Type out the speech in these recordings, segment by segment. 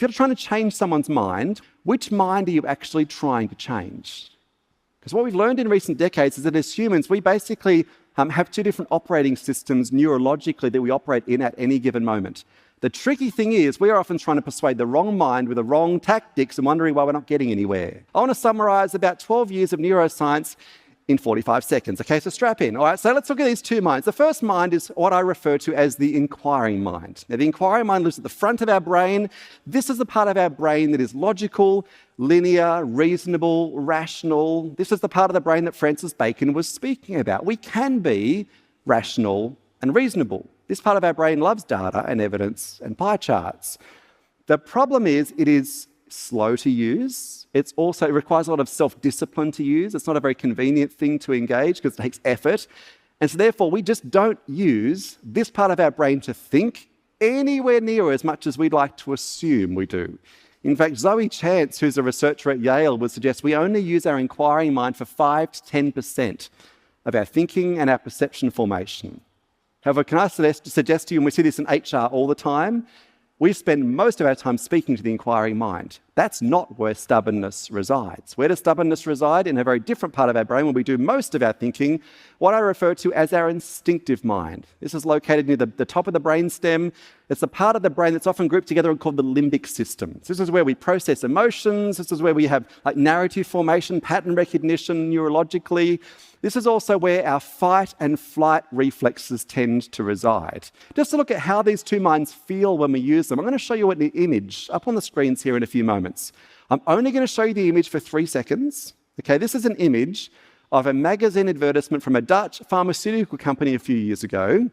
if you're trying to change someone's mind, which mind are you actually trying to change? Because what we've learned in recent decades is that as humans, we basically have two different operating systems neurologically that we operate in at any given moment. The tricky thing is we are often trying to persuade the wrong mind with the wrong tactics and wondering why we're not getting anywhere. I want to summarize about 12 years of neuroscience in 45 seconds. Okay, so strap in. All right, so let's look at these two minds. The first mind is what I refer to as the inquiring mind. Now, the inquiring mind lives at the front of our brain. This is the part of our brain that is logical, linear, reasonable, rational. This is the part of the brain that Francis Bacon was speaking about. We can be rational and reasonable. This part of our brain loves data and evidence and pie charts. The problem is it is slow to use. It requires a lot of self-discipline to use. It's not a very convenient thing to engage because it takes effort. And so therefore, we just don't use this part of our brain to think anywhere near as much as we'd like to assume we do. In fact, Zoe Chance, who's a researcher at Yale, would suggest we only use our inquiring mind for 5 to 10% of our thinking and our perception formation. However, can I suggest to you, and we see this in HR all the time, we spend most of our time speaking to the inquiring mind. That's not where stubbornness resides. Where does stubbornness reside? In a very different part of our brain where we do most of our thinking, what I refer to as our instinctive mind. This is located near the top of the brainstem. It's a part of the brain that's often grouped together and called the limbic system. So this is where we process emotions. This is where we have narrative formation, pattern recognition neurologically. This is also where our fight and flight reflexes tend to reside. Just to look at how these two minds feel when we use them, I'm going to show you an image up on the screens here in a few moments. I'm only going to show you the image for 3 seconds. Okay, this is an image of a magazine advertisement from a Dutch pharmaceutical company a few years ago.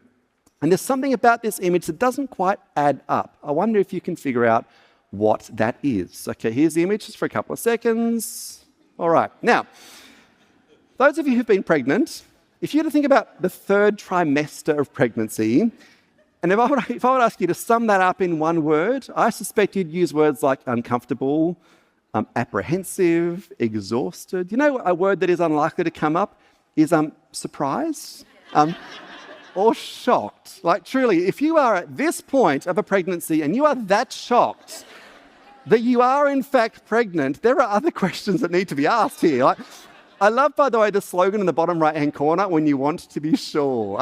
And there's something about this image that doesn't quite add up. I wonder if you can figure out what that is. Okay, here's the image just for a couple of seconds. All right, now, those of you who've been pregnant, if you were to think about the 3rd trimester of pregnancy, and if I would ask you to sum that up in one word, I suspect you'd use words like uncomfortable, apprehensive, exhausted. You know, a word that is unlikely to come up is surprise or shocked. Like truly, if you are at this point of a pregnancy and you are that shocked that you are in fact pregnant, there are other questions that need to be asked here. I love, by the way, the slogan in the bottom right-hand corner, when you want to be sure.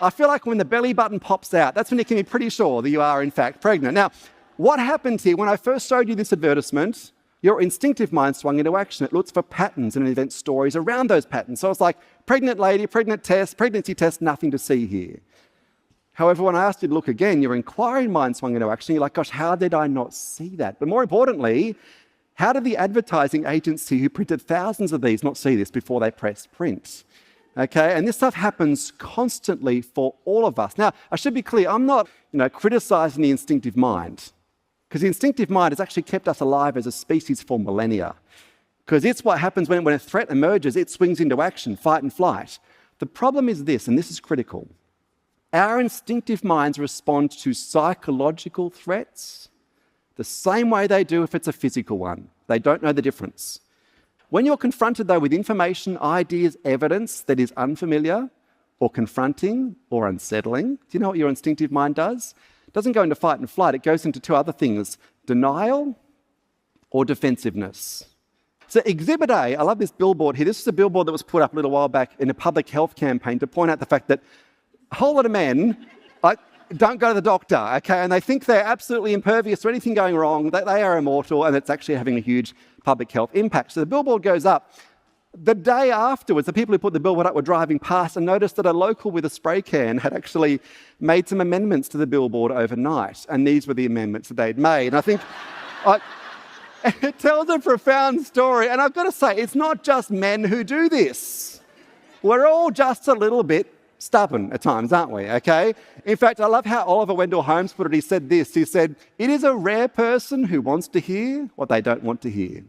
I feel like when the belly button pops out, that's when you can be pretty sure that you are in fact pregnant. Now, what happened here, when I first showed you this advertisement, your instinctive mind swung into action. It looks for patterns and event stories around those patterns. So it's like, pregnant lady, pregnant test, pregnancy test, nothing to see here. However, when I asked you to look again, your inquiring mind swung into action. You're like, gosh, how did I not see that? But more importantly, how did the advertising agency who printed thousands of these not see this before they pressed print? Okay, and this stuff happens constantly for all of us. Now, I should be clear, I'm not, criticizing the instinctive mind, because the instinctive mind has actually kept us alive as a species for millennia. Because it's what happens when a threat emerges, it swings into action, fight and flight. The problem is this, and this is critical. Our instinctive minds respond to psychological threats the same way they do if it's a physical one. They don't know the difference. When you're confronted, though, with information, ideas, evidence that is unfamiliar or confronting or unsettling, do you know what your instinctive mind does? It doesn't go into fight and flight. It goes into 2 other things, denial or defensiveness. So Exhibit A, I love this billboard here. This is a billboard that was put up a little while back in a public health campaign to point out the fact that a whole lot of men don't go to the doctor, okay? And they think they're absolutely impervious to anything going wrong, that they are immortal, and it's actually having a huge public health impact. So the billboard goes up. The day afterwards, the people who put the billboard up were driving past and noticed that a local with a spray can had actually made some amendments to the billboard overnight. And these were the amendments that they'd made. And I think it tells a profound story. And I've got to say, it's not just men who do this. We're all just a little bit stubborn at times, aren't we? Okay? In fact, I love how Oliver Wendell Holmes put it. He said this. He said, "It is a rare person who wants to hear what they don't want to hear."